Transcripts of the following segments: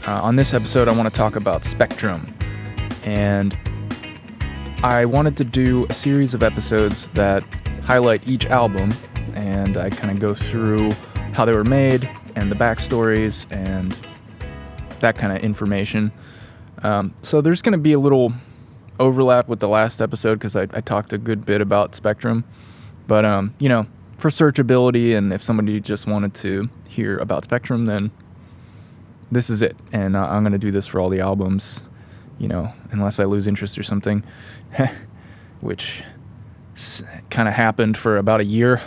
On this episode, I want to talk about Spectrum, and I wanted to do a series of episodes that highlight each album, and I kind of go through how they were made and the backstories and that kind of information. So there's going to be a little overlap with the last episode because I talked a good bit about Spectrum, but for searchability, and if somebody just wanted to hear about Spectrum, then this is it. And I'm going to do this for all the albums, unless I lose interest or something, which kind of happened for about a year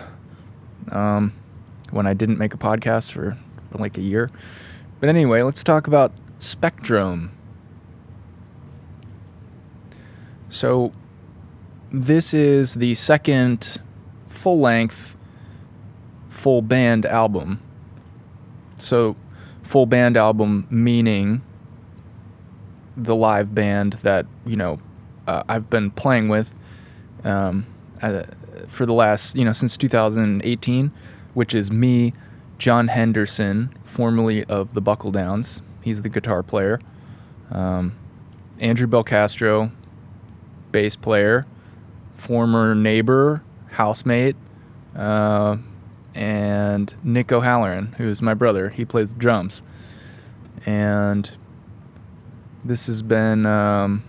when I didn't make a podcast for like a year. But anyway, let's talk about Spectrum. So this is the second full-length, full-band album. So full band album meaning the live band that I've been playing with for the last since 2018, which is me, John Henderson, formerly of the Buckle Downs. He's the guitar player. Andrew Belcastro, bass player, former neighbor, housemate, and Nick O'Halloran, who's my brother. He plays the drums. And this has been the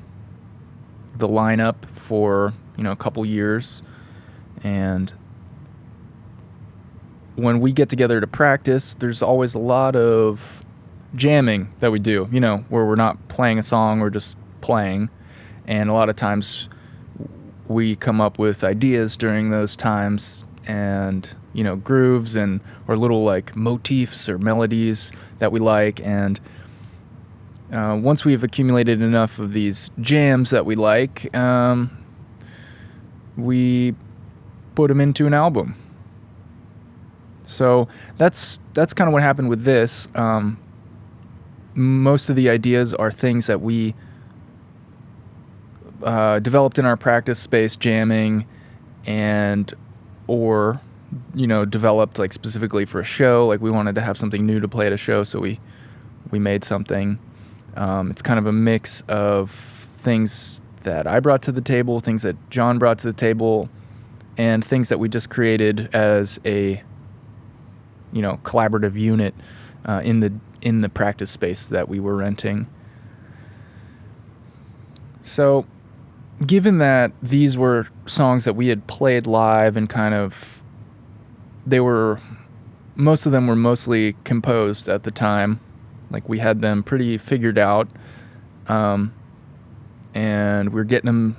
lineup for, a couple years. And when we get together to practice, there's always a lot of jamming that we do, where we're not playing a song, we're just playing. And a lot of times we come up with ideas during those times, and grooves or little like motifs or melodies that we like. And once we've accumulated enough of these jams that we like, we put them into an album. So that's kind of what happened with this. Most of the ideas are things that we developed in our practice space jamming, or developed like specifically for a show. Like we wanted to have something new to play at a show, so we made something. It's kind of a mix of things that I brought to the table, things that John brought to the table, and things that we just created as a collaborative unit in the practice space that we were renting. So given that these were songs that we had played live and most of them were mostly composed at the time, like we had them pretty figured out, and we're getting them,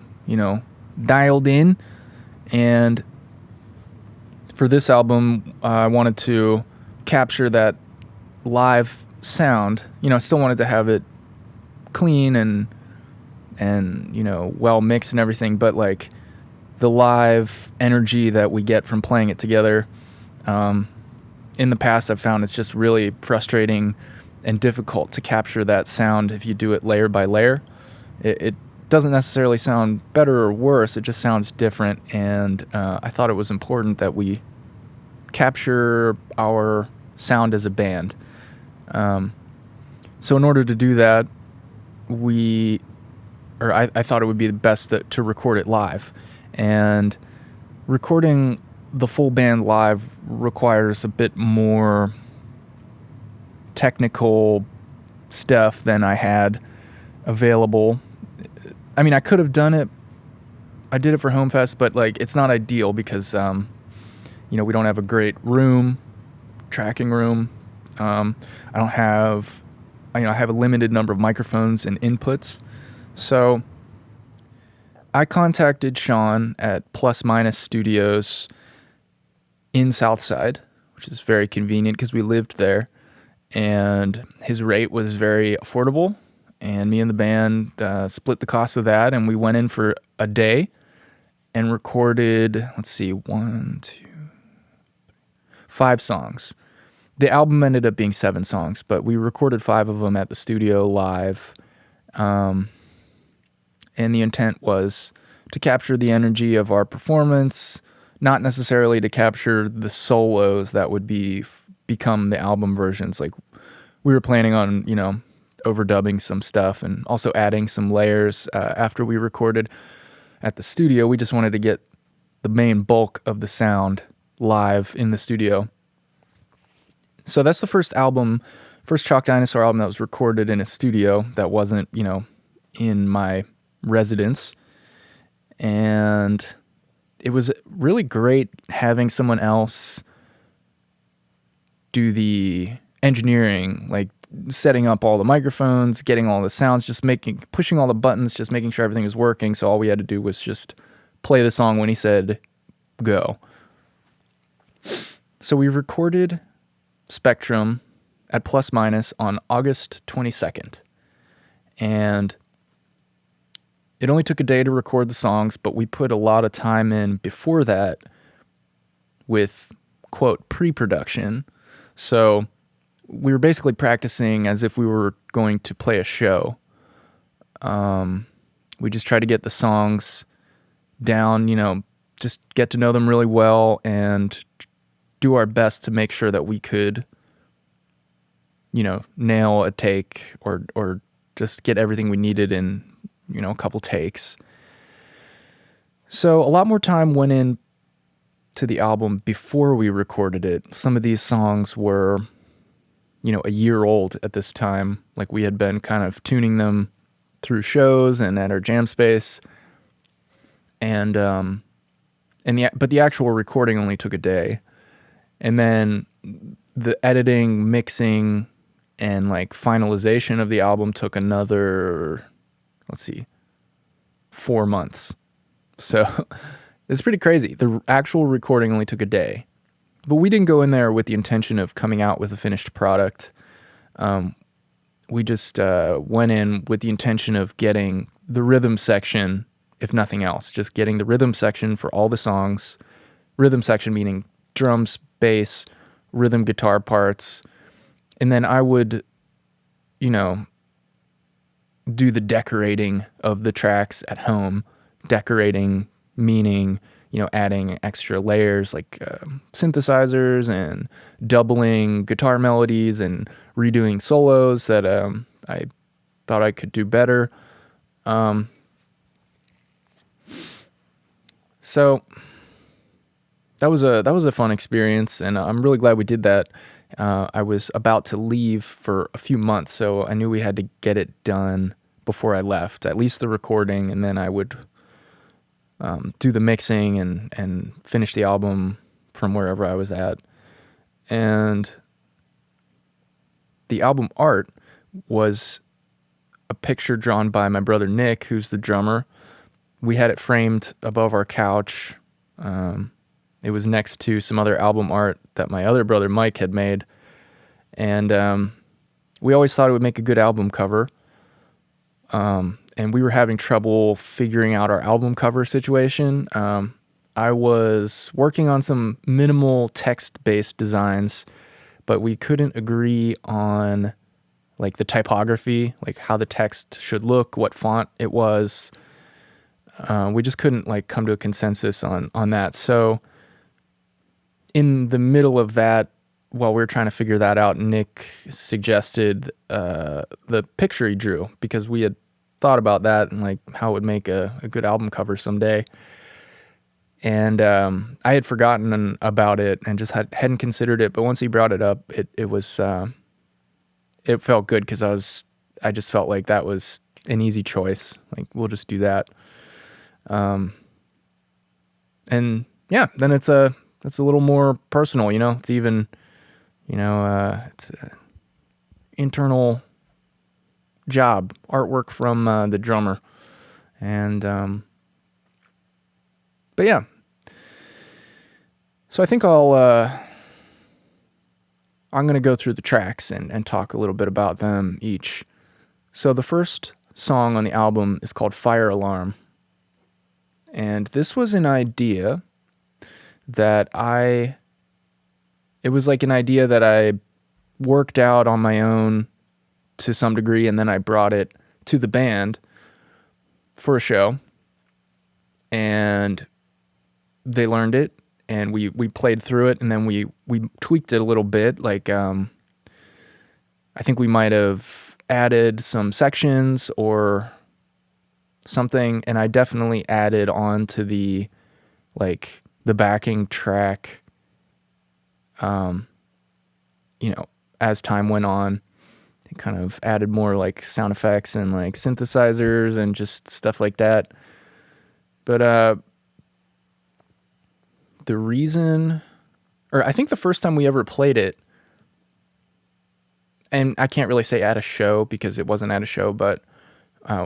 dialed in. And for this album, I wanted to capture that live sound. I still wanted to have it clean and well mixed and everything, but like the live energy that we get from playing it together. In the past, I've found it's just really frustrating and difficult to capture that sound if you do it layer by layer. It doesn't necessarily sound better or worse, it just sounds different, and I thought it was important that we capture our sound as a band. So in order to do that, I thought it would be the best to record it live. And recording the full band live requires a bit more technical stuff than I had available. I mean, I could have done it. I did it for Home Fest, but like it's not ideal because we don't have a great tracking room. I have a limited number of microphones and inputs. So I contacted Sean at Plus Minus Studios in Southside, which is very convenient because we lived there, and his rate was very affordable, and me and the band split the cost of that, and we went in for a day and recorded, 5 songs. The album ended up being 7 songs, but we recorded 5 of them at the studio live. And the intent was to capture the energy of our performance, not necessarily to capture the solos that would become the album versions. Like we were planning on, overdubbing some stuff and also adding some layers after we recorded at the studio. We just wanted to get the main bulk of the sound live in the studio. So that's the first Chalk Dinosaur album that was recorded in a studio that wasn't, in my residence. And it was really great having someone else do the engineering, like setting up all the microphones, getting all the sounds, pushing all the buttons, just making sure everything was working. So all we had to do was just play the song when he said go. So we recorded Spectrum at Plus Minus on August 22nd. And it only took a day to record the songs, but we put a lot of time in before that with, quote, pre-production. So we were basically practicing as if we were going to play a show. We just tried to get the songs down, just get to know them really well and do our best to make sure that we could, nail a take or just get everything we needed in, a couple takes. So a lot more time went in to the album before we recorded it. Some of these songs were, a year old at this time. Like we had been kind of tuning them through shows and at our jam space. But the actual recording only took a day. And then the editing, mixing, and like finalization of the album took another, 4 months. So it's pretty crazy. The actual recording only took a day. But we didn't go in there with the intention of coming out with a finished product. We just went in with the intention of getting the rhythm section, if nothing else. Just getting the rhythm section for all the songs. Rhythm section meaning drums, bass, rhythm guitar parts. And then I would, do the decorating of the tracks at home. Decorating meaning, adding extra layers like synthesizers and doubling guitar melodies and redoing solos that I thought I could do better. So that was a fun experience, and I'm really glad we did that. I was about to leave for a few months, so I knew we had to get it done before I left, at least the recording, and then I would do the mixing and finish the album from wherever I was at. And the album art was a picture drawn by my brother Nick, who's the drummer. We had it framed above our couch. It was next to some other album art that my other brother Mike had made. And we always thought it would make a good album cover. And we were having trouble figuring out our album cover situation. I was working on some minimal text-based designs, but we couldn't agree on like the typography, like how the text should look, what font it was. We just couldn't like come to a consensus on that. So in the middle of that, while we were trying to figure that out, Nick suggested the picture he drew, because we had thought about that and like how it would make a good album cover someday. And I had forgotten about it and just hadn't considered it. But once he brought it up, it was it felt good, because I just felt like that was an easy choice. Like, we'll just do that. And yeah, then it's a little more personal, It's even, it's an internal job, artwork from the drummer. And but yeah. So I think I'm going to go through the tracks and talk a little bit about them each. So the first song on the album is called Fire Alarm. And this was an idea that it was like an idea that I worked out on my own to some degree, and then I brought it to the band for a show. And they learned it, and we played through it, and then we tweaked it a little bit. Like, I think we might have added some sections or something, and I definitely added on to the backing track, as time went on. It kind of added more like sound effects and like synthesizers and just stuff like that. But the reason, or I think the first time we ever played it, and I can't really say at a show because it wasn't at a show, but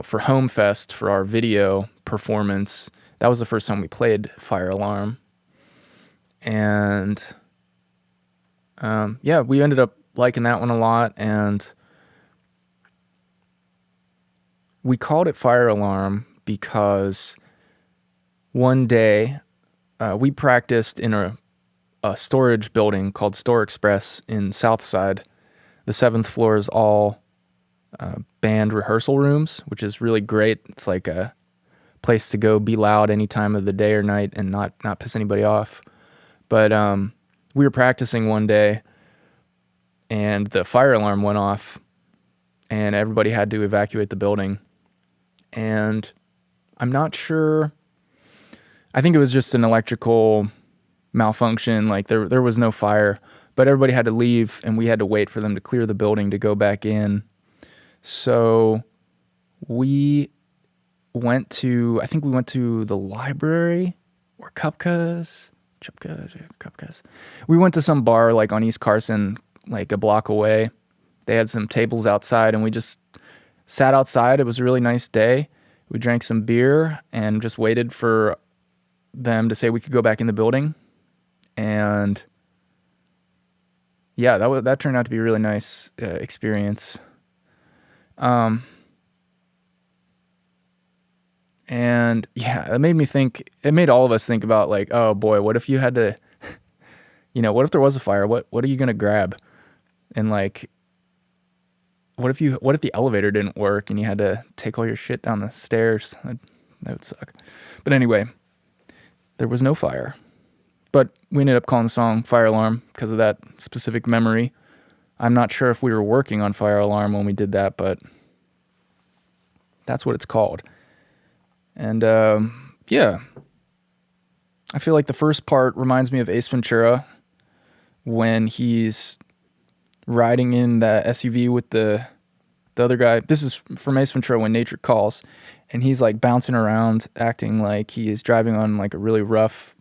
for Home Fest, for our video performance, that was the first time we played Fire Alarm. And we ended up liking that one a lot, and we called it Fire Alarm because one day we practiced in a storage building called Store Express in Southside. The 7th floor is all band rehearsal rooms, which is really great. It's like a place to go be loud any time of the day or night and not piss anybody off. But we were practicing one day, and the fire alarm went off, and everybody had to evacuate the building. And I'm not sure. I think it was just an electrical malfunction. Like there was no fire, but everybody had to leave, and we had to wait for them to clear the building to go back in. So we went to the library or Kupka's. We went to some bar like on East Carson, like a block away. They had some tables outside, and we just sat outside. It was a really nice day. We drank some beer and just waited for them to say we could go back in the building. And yeah, that turned out to be a really nice experience. And yeah, it made all of us think about like, oh boy, what if you had to, what if there was a fire? What are you going to grab? And like, what if the elevator didn't work and you had to take all your shit down the stairs? That would suck. But anyway, there was no fire. But we ended up calling the song Fire Alarm because of that specific memory. I'm not sure if we were working on Fire Alarm when we did that, but that's what it's called. And yeah, I feel like the first part reminds me of Ace Ventura when he's riding in the SUV with the other guy. This is from Ace Ventura: When Nature Calls, and he's like bouncing around, acting like he is driving on like a really rough,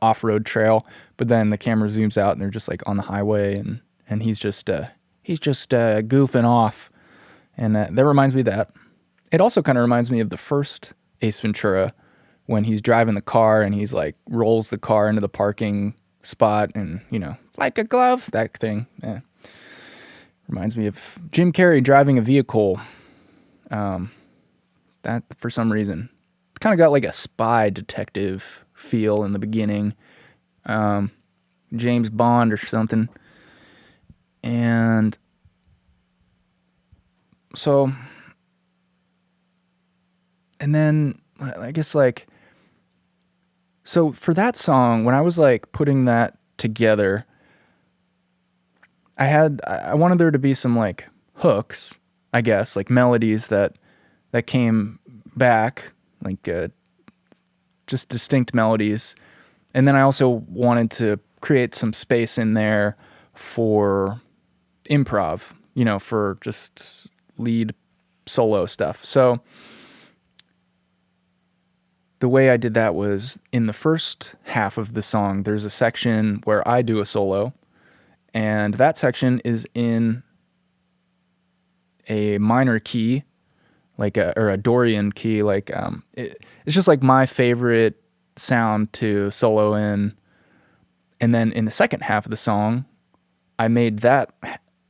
off-road trail. But then the camera zooms out, and they're just like on the highway, and he's just goofing off, and that reminds me of that. It also kind of reminds me of the first Ace Ventura when he's driving the car and he's like rolls the car into the parking spot and, like a glove, that thing. Yeah. Reminds me of Jim Carrey driving a vehicle. That for some reason, it's kind of got like a spy detective feel in the beginning. James Bond or something. And so, and then I guess so for that song, when I was like putting that together, I wanted there to be some like hooks, I guess, like melodies that came back, like just distinct melodies. And then I also wanted to create some space in there for improv, for just lead solo stuff. So the way I did that was in the first half of the song, there's a section where I do a solo, and that section is in a minor key, or a Dorian key. It's just like my favorite sound to solo in. And then in the second half of the song, I made that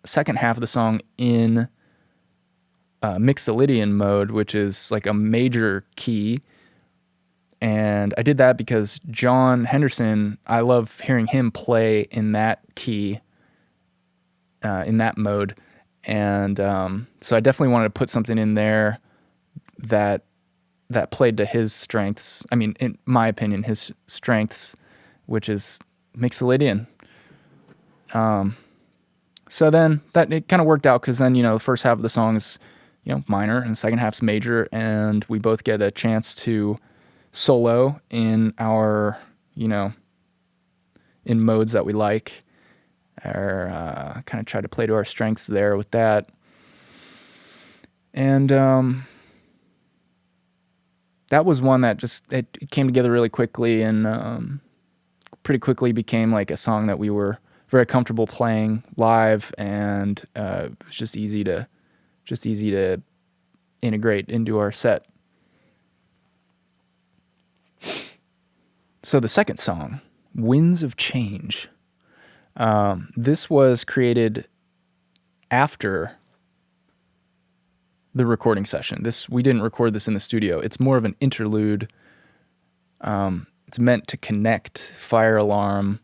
second half of the song in Mixolydian mode, which is like a major key. And I did that because John Henderson, I love hearing him play in that key, in that mode. And so I definitely wanted to put something in there that played to his strengths. I mean, in my opinion, his strengths, which is Mixolydian. So then that it kind of worked out because then, the first half of the song is, minor and the second half's major, and we both get a chance to solo in our, in modes that we like, or kind of try to play to our strengths there with that. And that was one that just it came together really quickly, and pretty quickly became like a song that we were very comfortable playing live, and it was just easy to integrate into our set. So the second song, Winds of Change. This was created after the recording session. We didn't record this in the studio. It's more of an interlude. It's meant to connect Fire Alarm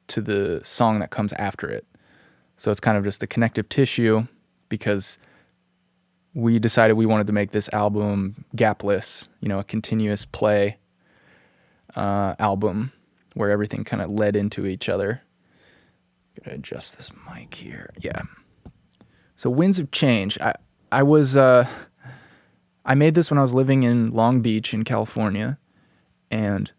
to the song that comes after it. So it's kind of just the connective tissue, because we decided we wanted to make this album gapless, a continuous play album where everything kind of led into each other. Gotta adjust this mic here. Yeah. So Winds of Change. I made this when I was living in Long Beach in California, and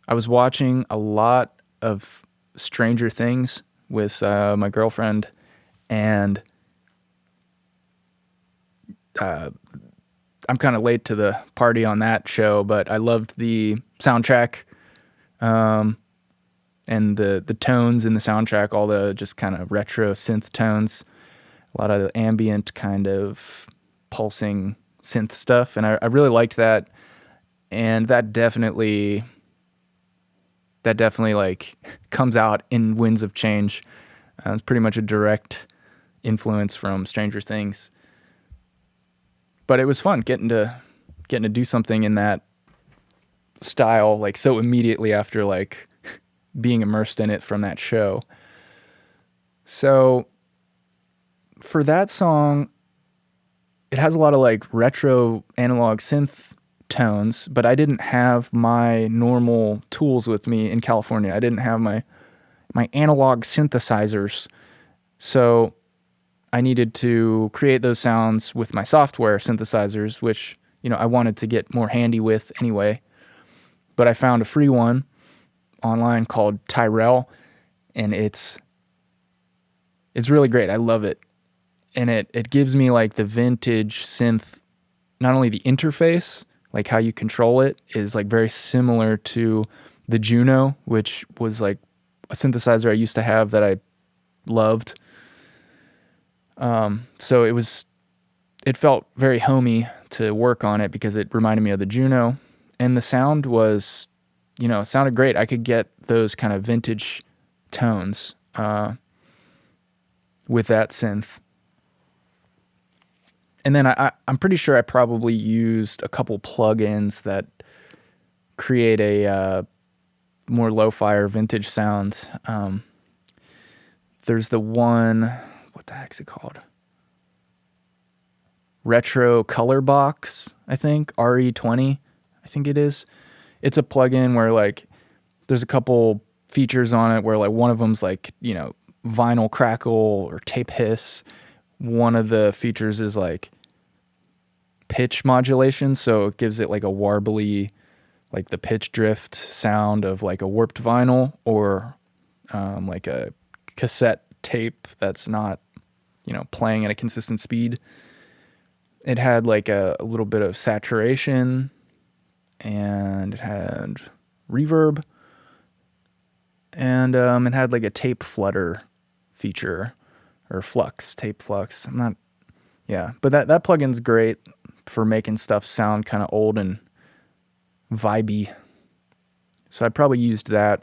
I was watching a lot of Stranger Things with my girlfriend, and I'm kind of late to the party on that show, but I loved the soundtrack, and the tones in the soundtrack, all the just kind of retro synth tones, a lot of ambient kind of pulsing synth stuff, and I really liked that, and that definitely like comes out in Winds of Change. It's pretty much a direct influence from Stranger Things. But it was fun getting to do something in that style, like so immediately after like being immersed in it from that show. So for that song, it has a lot of like retro analog synth tones, but I didn't have my normal tools with me in California. I didn't have my analog synthesizers. So I needed to create those sounds with my software synthesizers, which, I wanted to get more handy with anyway. But I found a free one online called Tyrell, and it's really great. I love it. And it gives me like the vintage synth, not only the interface, like how you control it is like very similar to the Juno, which was like a synthesizer I used to have that I loved. So it felt very homey to work on it because it reminded me of the Juno, and the sound was, it sounded great. I could get those kind of vintage tones, with that synth. And then I'm pretty sure I probably used a couple plugins that create a more lo-fi or vintage sound. There's the one, what the heck's it called? Retro Color Box, I think, RE20, I think it is. It's a plugin where like there's a couple features on it where like one of them's like, vinyl crackle or tape hiss. One of the features is like pitch modulation, so it gives it like a warbly, like the pitch drift sound of like a warped vinyl, or like a cassette tape that's not, playing at a consistent speed. It had like a little bit of saturation, and it had reverb, and it had like a tape flutter feature, or tape flux. But that plugin's great for making stuff sound kind of old and vibey. So I probably used that.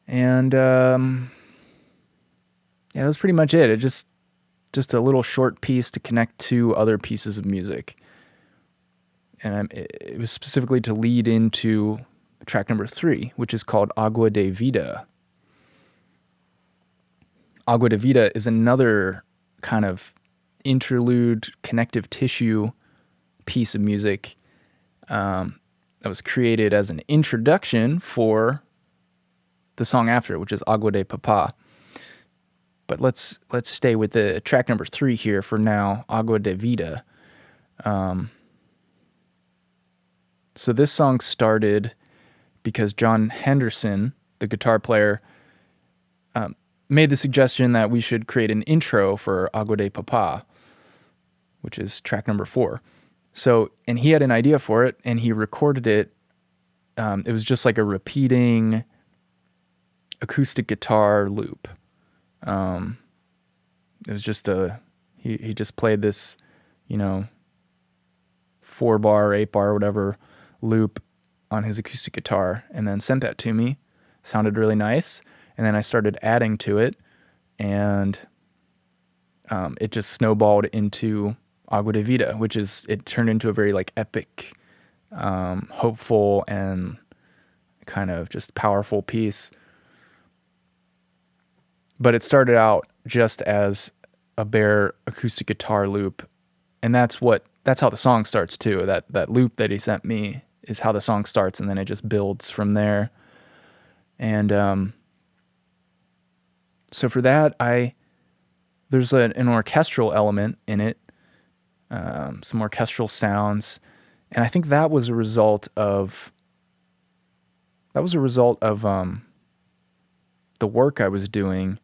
And that was pretty much it. It just a little short piece to connect to other pieces of music. And it was specifically to lead into track number 3, which is called Agua de Vida. Agua de Vida is another kind of interlude, connective tissue piece of music that was created as an introduction for the song after it, which is Agua de Papa. But let's stay with the track number 3 here for now, Agua de Vida. So this song started because John Henderson, the guitar player, made the suggestion that we should create an intro for Agua de Papa, which is track number 4. So, and he had an idea for it, and he recorded it. It was just like a repeating acoustic guitar loop. It was just he just played this, 4-bar, 8-bar, whatever loop on his acoustic guitar, and then sent that to me. Sounded really nice. And then I started adding to it, and it just snowballed into Agua de Vida, it turned into a very like epic, hopeful, and kind of just powerful piece. But it started out just as a bare acoustic guitar loop, and that's how the song starts too. That loop that he sent me is how the song starts, and then it just builds from there. And so for that, there's an orchestral element in it, some orchestral sounds, and I think that was a result of the work I was doing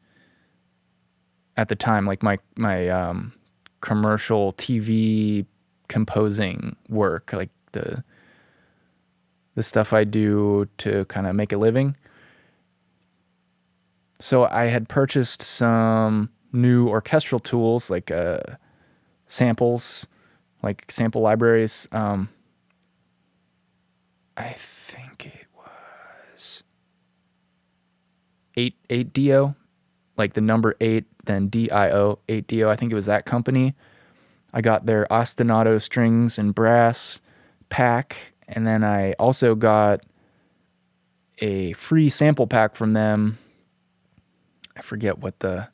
at the time, like my commercial TV composing work, like the stuff I do to kind of make a living. So I had purchased some new orchestral tools, like samples, like sample libraries. I think it was 8DO, like the number 8, then DIO, 8DO. I think it was that company. I got their ostinato strings and brass pack, and then I also got a free sample pack from them. I forget it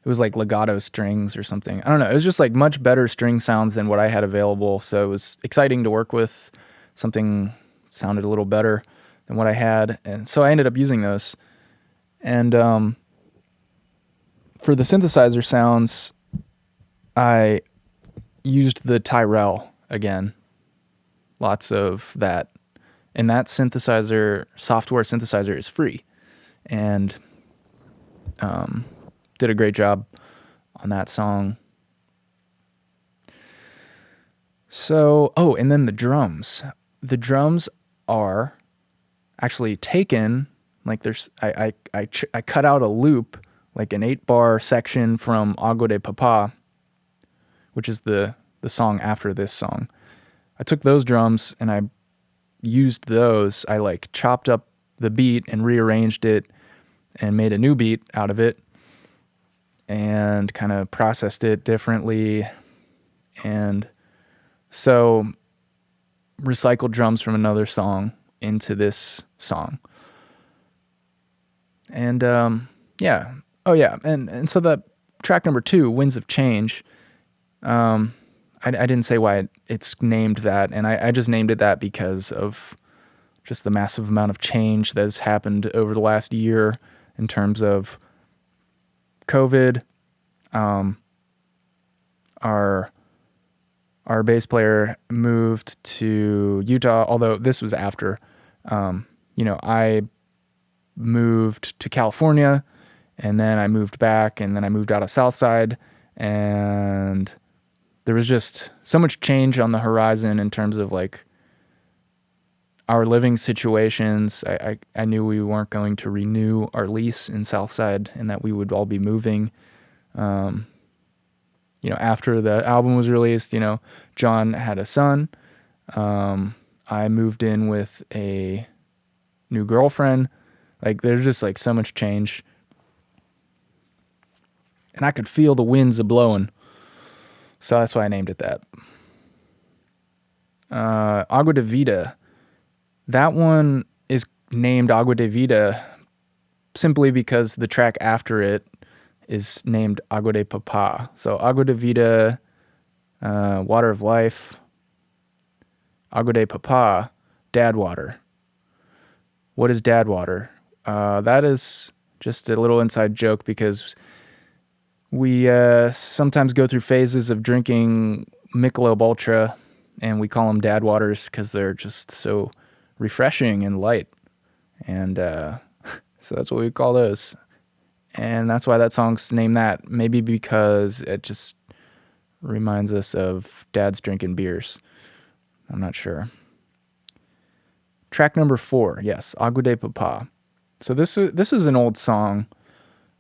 was like legato strings or something. I don't know. It was just like much better string sounds than what I had available. So it was exciting to work with. Something sounded a little better than what I had. And so I ended up using those. And for the synthesizer sounds, I used the Tyrell again. Lots of that. And that software synthesizer is free. And did a great job on that song. So, and then the drums. The drums are actually taken, like I cut out a loop, like an 8-bar section from Agua de Papa, which is the song after this song. I took those drums and I used those. I like chopped up the beat and rearranged it and made a new beat out of it and kind of processed it differently. And so recycled drums from another song into this song. And yeah. Oh yeah. And so the track number 2, Winds of Change, I didn't say why it's named that, and I just named it that because of just the massive amount of change that has happened over the last year in terms of COVID. Our bass player moved to Utah, although this was after. I moved to California, and then I moved back, and then I moved out of Southside, and there was just so much change on the horizon in terms of like our living situations. I knew we weren't going to renew our lease in Southside and that we would all be moving. After the album was released, John had a son. I moved in with a new girlfriend. Like there's just like so much change. And I could feel the winds a-blowing. So that's why I named it that. Agua de Vida. That one is named Agua de Vida simply because the track after it is named Agua de Papa. So Agua de Vida, Water of Life. Agua de Papa, Dad Water. What is Dad Water? That is just a little inside joke because We sometimes go through phases of drinking Michelob Ultra, and we call them Dad Waters because they're just so refreshing and light. And so that's what we call those. And that's why that song's named that. Maybe because it just reminds us of dads drinking beers. I'm not sure. Track number 4, yes, Agua de Papa. So this is an old song.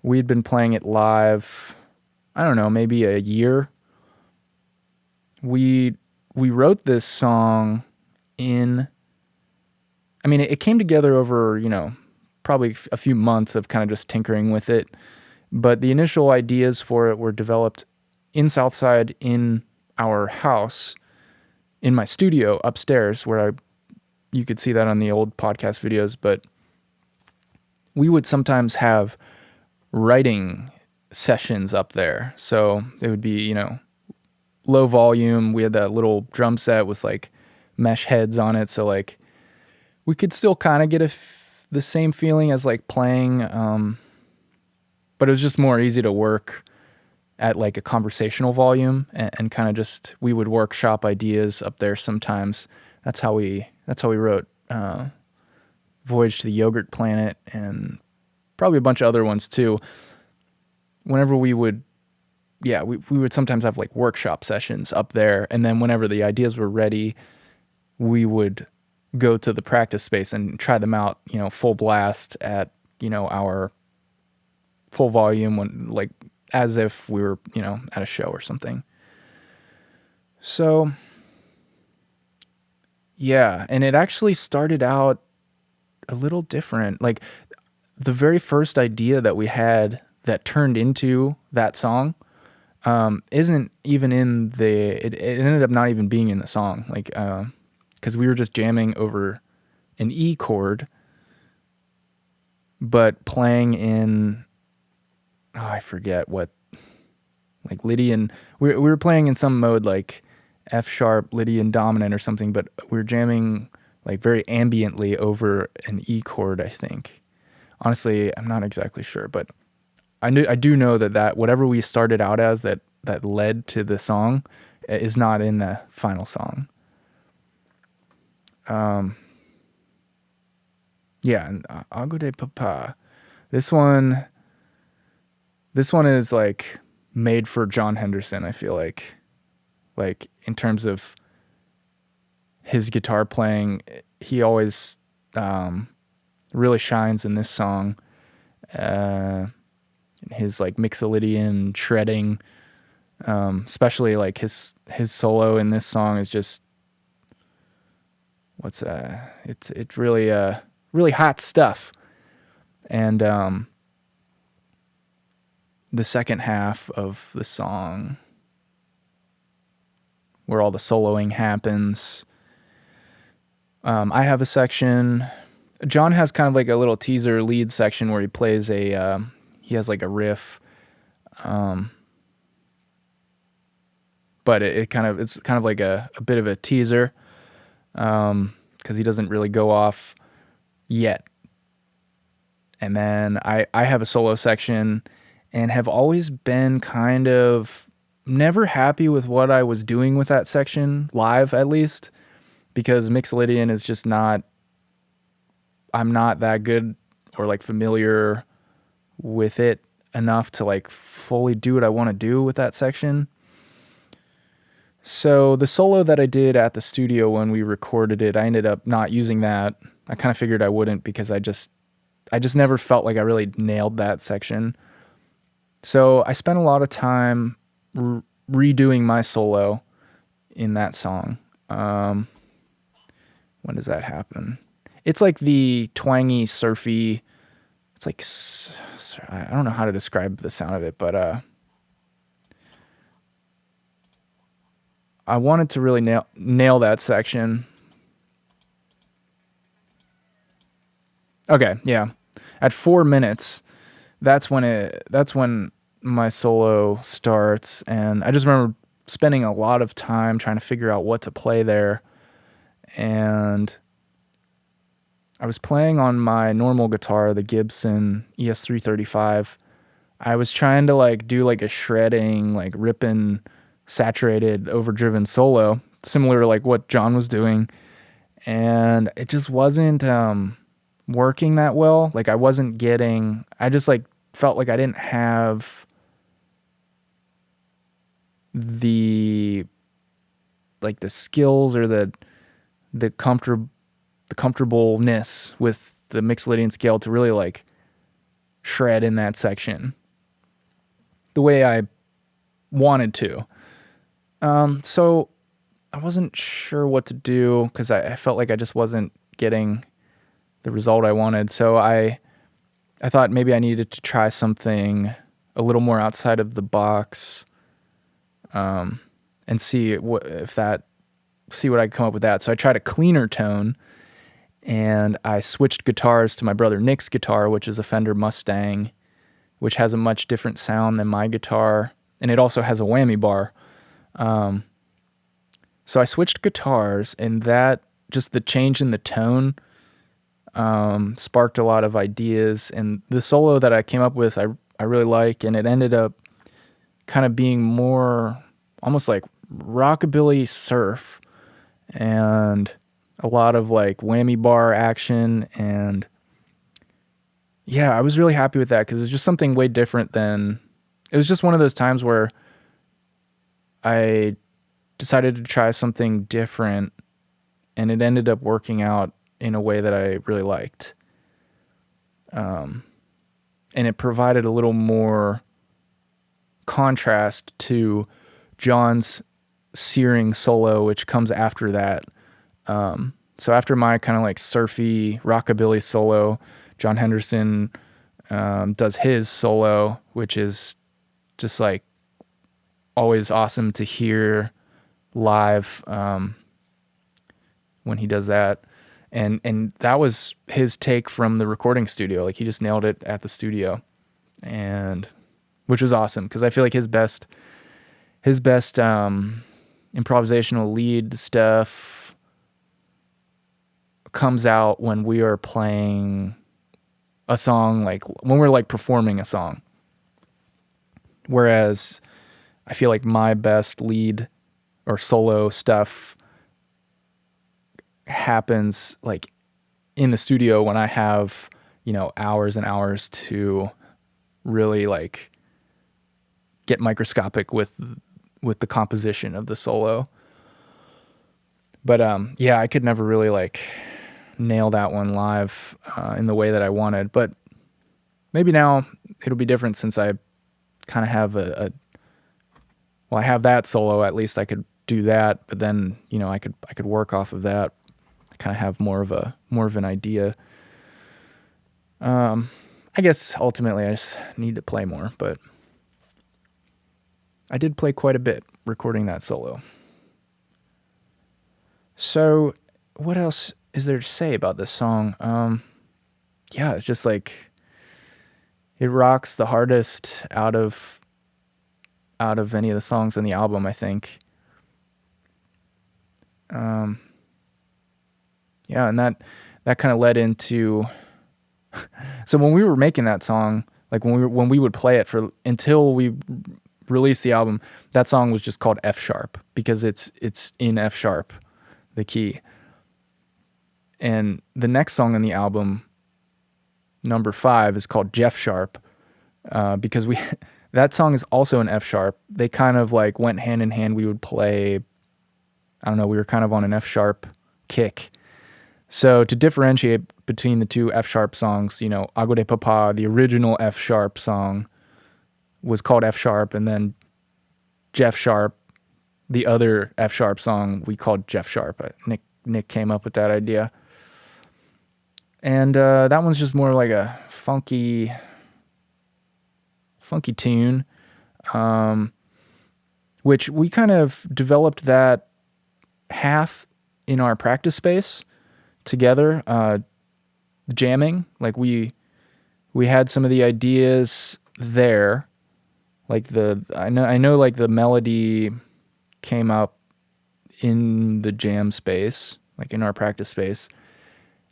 We'd been playing it live, I don't know, maybe a year. We wrote this song it came together over, probably a few months of kind of just tinkering with it. But the initial ideas for it were developed in Southside in our house, in my studio upstairs, where you could see that on the old podcast videos. But we would sometimes have writing sessions up there. So it would be, low volume. We had that little drum set with like mesh heads on it. So like we could still kind of get the same feeling as like playing, but it was just more easy to work at like a conversational volume and kind of just, we would workshop ideas up there sometimes. That's how we wrote Voyage to the Yogurt Planet and probably a bunch of other ones too. Whenever we would sometimes have like workshop sessions up there. And then whenever the ideas were ready, we would go to the practice space and try them out, full blast at, our full volume when like, as if we were, at a show or something. So yeah. And it actually started out a little different. Like the very first idea that we had that turned into that song, isn't even in it ended up not even being in the song. Like, cause we were just jamming over an E chord, but playing in, I forget what, like Lydian, we were playing in some mode like F sharp, Lydian dominant or something, but we were jamming like very ambiently over an E chord, I think. Honestly, I'm not exactly sure, but I do know that whatever we started out as that led to the song is not in the final song. Yeah, and Agua de Papa. This one is like made for John Henderson, I feel like in terms of his guitar playing, he always really shines in this song. His like Mixolydian shredding, especially like his solo in this song is just it's really really hot stuff. And the second half of the song where all the soloing happens, I have a section. John has kind of like a little teaser lead section where he plays he has like a riff, but it's kind of like a bit of a teaser, because he doesn't really go off yet. And then I have a solo section and have always been kind of never happy with what I was doing with that section, live at least, because Mixolydian is just I'm not that good or like familiar with it enough to like fully do what I want to do with that section. So the solo that I did at the studio when we recorded it, I ended up not using that. I kind of figured I wouldn't because I just never felt like I really nailed that section. So I spent a lot of time redoing my solo in that song. When does that happen? It's like the twangy, surfy, it's like, I don't know how to describe the sound of it, but I wanted to really nail that section. Okay, yeah. At 4 minutes, that's when my solo starts, and I just remember spending a lot of time trying to figure out what to play there. And I was playing on my normal guitar, the Gibson ES335. I was trying to like do like a shredding, like ripping, saturated, overdriven solo, similar to like what John was doing, and it just wasn't working that well. Like I wasn't getting. I just like felt like I didn't have the the skills or the comfortableness with the Mixolydian scale to really like shred in that section the way I wanted to. So I wasn't sure what to do because I felt like I just wasn't getting the result I wanted. So I thought maybe I needed to try something a little more outside of the box, and see what I could come up with that. So I tried a cleaner tone, and I switched guitars to my brother Nick's guitar, which is a Fender Mustang, which has a much different sound than my guitar, and it also has a whammy bar. So I switched guitars, and that just the change in the tone sparked a lot of ideas. And the solo that I came up with, I really like, and it ended up kind of being more almost like rockabilly surf, and a lot of like whammy bar action. And yeah, I was really happy with that because it was just something way different than, it was just one of those times where I decided to try something different, and it ended up working out in a way that I really liked. And it provided a little more contrast to John's searing solo, which comes after that. So after my kind of like surfy rockabilly solo, John Henderson does his solo, which is just like always awesome to hear live when he does that. And that was his take from the recording studio. Like he just nailed it at the studio, and which was awesome because I feel like his best improvisational lead stuff comes out when we are playing a song, like when we're like performing a song. Whereas I feel like my best lead or solo stuff happens like in the studio when I have, hours and hours to really like get microscopic with the composition of the solo. But yeah, I could never really like nail that one live in the way that I wanted. But maybe now it'll be different since I kind of have I have that solo. At least I could do that, but then I could work off of that. I kind of have more of an idea. I guess ultimately I just need to play more, but I did play quite a bit recording that solo. So what else is there to say about this song? Yeah, it's just like it rocks the hardest out of any of the songs on the album, I think. Yeah, and that kind of led into so when we were making that song, like when we would play it until we released the album, that song was just called F sharp because it's in F sharp, the key. And the next song on the album, number 5, is called Jeff Sharp, because that song is also in F sharp. They kind of like went hand in hand. We would play, I don't know, we were kind of on an F sharp kick. So to differentiate between the two F sharp songs, Agua de Papa, the original F sharp song, was called F sharp, and then Jeff Sharp, the other F sharp song, we called Jeff Sharp. Nick came up with that idea. And that one's just more like a funky tune, which we kind of developed that half in our practice space together, jamming. Like we had some of the ideas there. Like I know like the melody came up in the jam space, like in our practice space.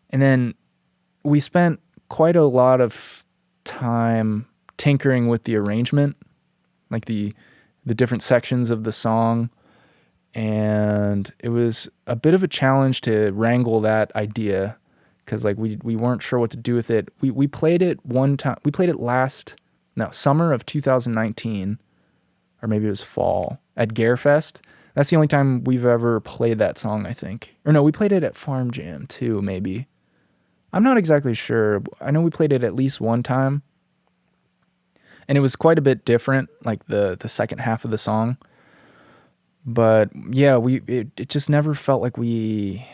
And then we spent quite a lot of time tinkering with the arrangement, like the different sections of the song. And it was a bit of a challenge to wrangle that idea because like we weren't sure what to do with it. We played it one time. We played it summer of 2019, or maybe it was fall at Garefest. That's the only time we've ever played that song, I think. Or no, we played it at Farm Jam too, maybe. I'm not exactly sure. I know we played it at least one time. And it was quite a bit different, like the second half of the song. But yeah, it just never felt like we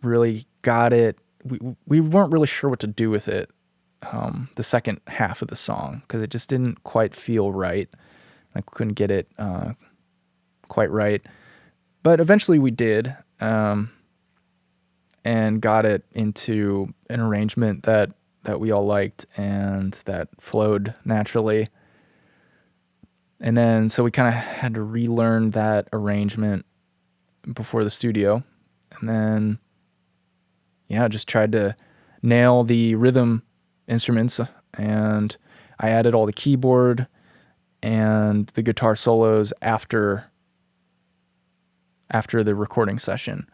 really got it. We weren't really sure what to do with it, the second half of the song, because it just didn't quite feel right. Like we couldn't get it quite right. But eventually we did, and got it into an arrangement that we all liked and that flowed naturally. And then, so we kind of had to relearn that arrangement before the studio. And then, yeah, just tried to nail the rhythm instruments. And I added all the keyboard and the guitar solos after the recording session.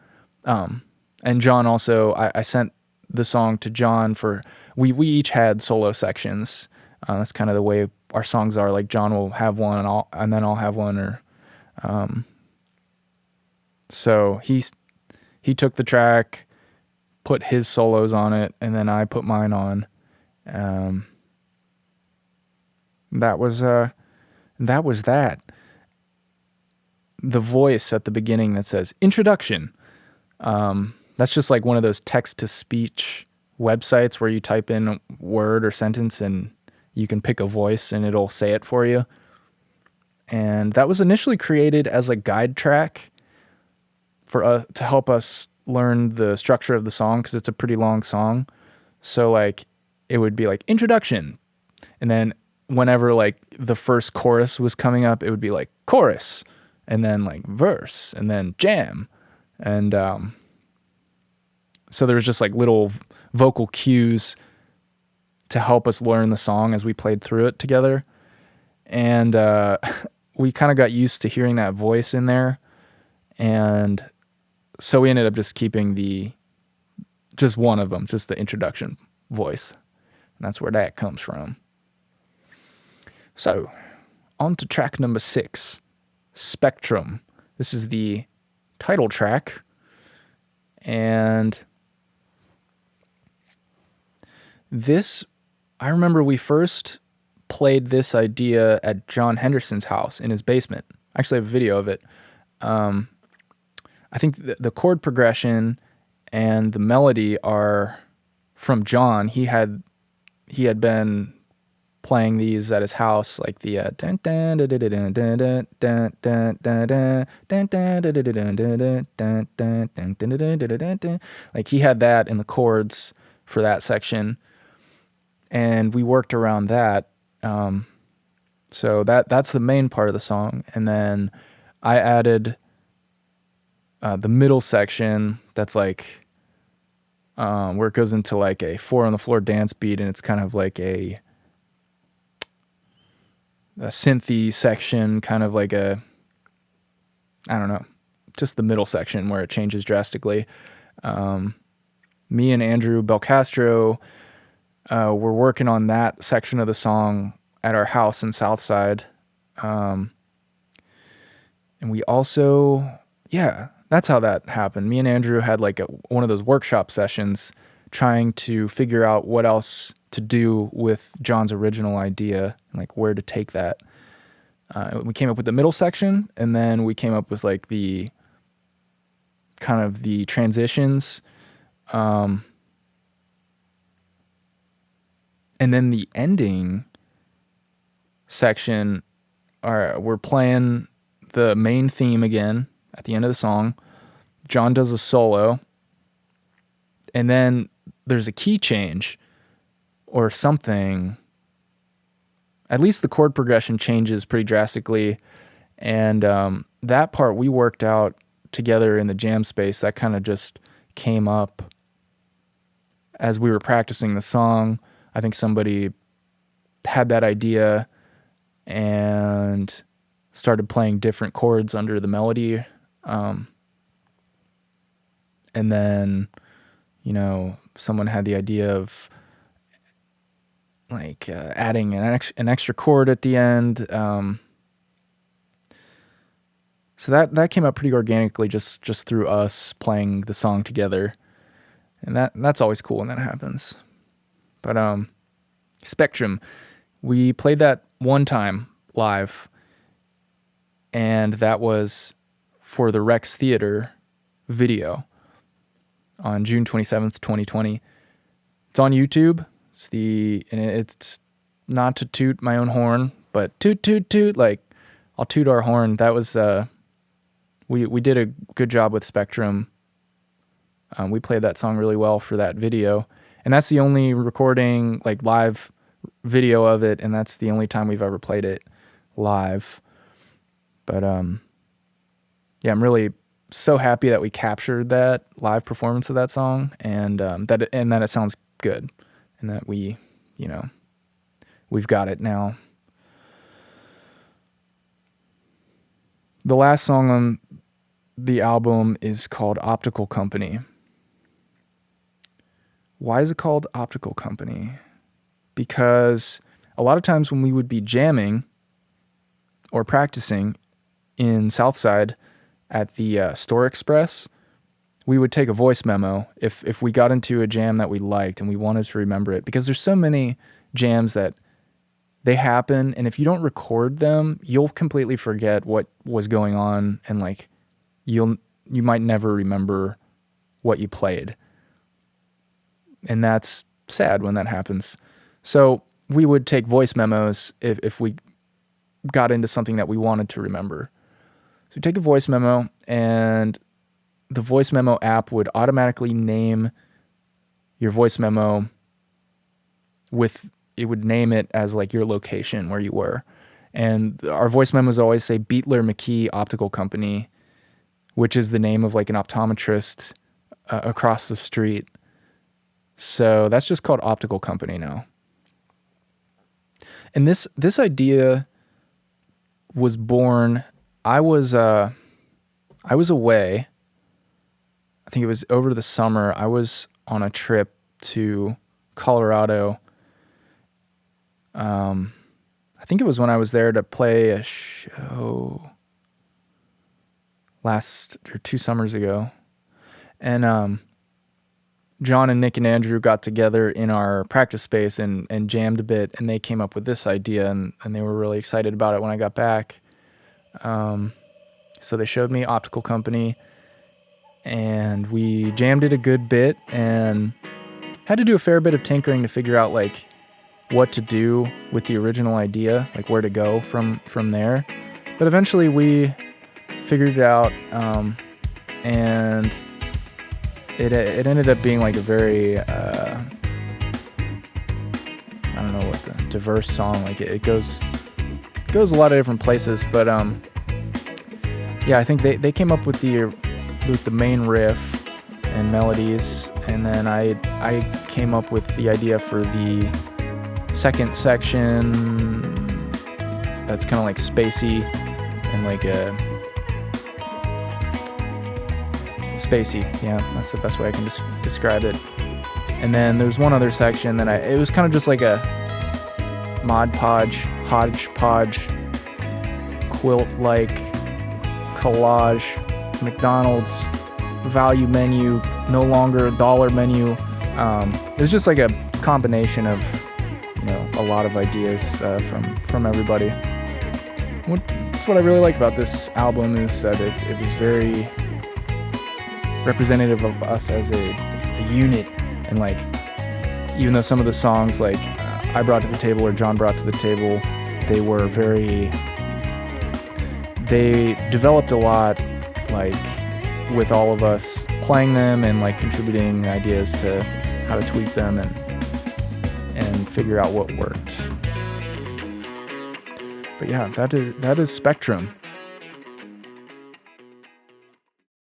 And John also, I sent the song to John for, we each had solo sections. That's kind of the way our songs are. Like John will have one and then I'll have one, or so he took the track, put his solos on it, and then I put mine on. That was that. The voice at the beginning that says introduction. That's just like one of those text-to-speech websites where you type in a word or sentence and you can pick a voice and it'll say it for you. And that was initially created as a guide track to help us learn the structure of the song, because it's a pretty long song. So like it would be like introduction, and then whenever like the first chorus was coming up, it would be like chorus, and then like verse, and then jam. And so there was just like little vocal cues to help us learn the song as we played through it together. And we kind of got used to hearing that voice in there. And so we ended up just keeping just one of them, just the introduction voice. And that's where that comes from. So, on to track number 6, Spectrum. This is the title track. And this, I remember we first played this idea at John Henderson's house in his basement. I actually have a video of it. I think the chord progression and the melody are from John. He had been playing these at his house, like the like he had that in the chords for that section, and we worked around that. So that's the main part of the song, and then I added the middle section that's like where it goes into like a 4 on the floor dance beat, and it's kind of like a synthy section, kind of like I don't know, just the middle section where it changes drastically. Me and Andrew Belcastro were working on that section of the song at our house in Southside. And we also, that's how that happened. Me and Andrew had like one of those workshop sessions trying to figure out what else to do with John's original idea, and like where to take that. We came up with the middle section, and then we came up with like the kind of the transitions. And then the ending section, we're playing the main theme again at the end of the song. John does a solo, and then there's a key change or something. At least the chord progression changes pretty drastically, and that part we worked out together in the jam space. That kind of just came up as we were practicing the song. I think somebody had that idea and started playing different chords under the melody. And then, someone had the idea of like adding an extra chord at the end. So that came up pretty organically just through us playing the song together. And that's always cool when that happens. But Spectrum, we played that one time live, and that was for the Rex Theater video on June 27th, 2020. It's on YouTube. It's not to toot my own horn, but toot, toot, toot, like I'll toot our horn. That was, we did a good job with Spectrum. We played that song really well for that video. And that's the only recording, like live video of it. And that's the only time we've ever played it live. But, yeah, I'm really so happy that we captured that live performance of that song, and that it sounds good, and that we've got it now. The last song on the album is called Optical Company. Why is it called Optical Company? Because a lot of times when we would be jamming or practicing in Southside at the Store Express, we would take a voice memo if we got into a jam that we liked and we wanted to remember it, because there's so many jams that they happen, and if you don't record them, you'll completely forget what was going on, and like you might never remember what you played. And that's sad when that happens. So we would take voice memos if we got into something that we wanted to remember. So take a voice memo, and the voice memo app would automatically name your voice memo it would name it as like your location where you were. And our voice memos always say Beatler McKee Optical Company, which is the name of like an optometrist across the street. So that's just called Optical Company now. And this idea was born, I was away. I think it was over the summer. I was on a trip to Colorado. I think it was when I was there to play a show 2 summers ago. And John and Nick and Andrew got together in our practice space and jammed a bit, and they came up with this idea, and they were really excited about it when I got back. So they showed me Optical Company, and we jammed it a good bit and had to do a fair bit of tinkering to figure out like what to do with the original idea, like where to go from there. But eventually we figured it out, and it ended up being like a very I don't know what the diverse song. Like it goes a lot of different places, but yeah, I think they came up with the main riff and melodies, and then I came up with the idea for the second section that's kind of like spacey and like a spacey. Yeah, that's the best way I can describe it. And then there's one other section that it was kind of just like a hodgepodge, quilt-like collage, McDonald's value menu, no longer a dollar menu. It was just like a combination of, a lot of ideas from everybody. That's what I really like about this album, is that it was very representative of us as a unit. And like, even though some of the songs like I brought to the table or John brought to the table, they developed a lot, like with all of us playing them and like contributing ideas to how to tweak them and figure out what worked. But yeah, that is Spectrum.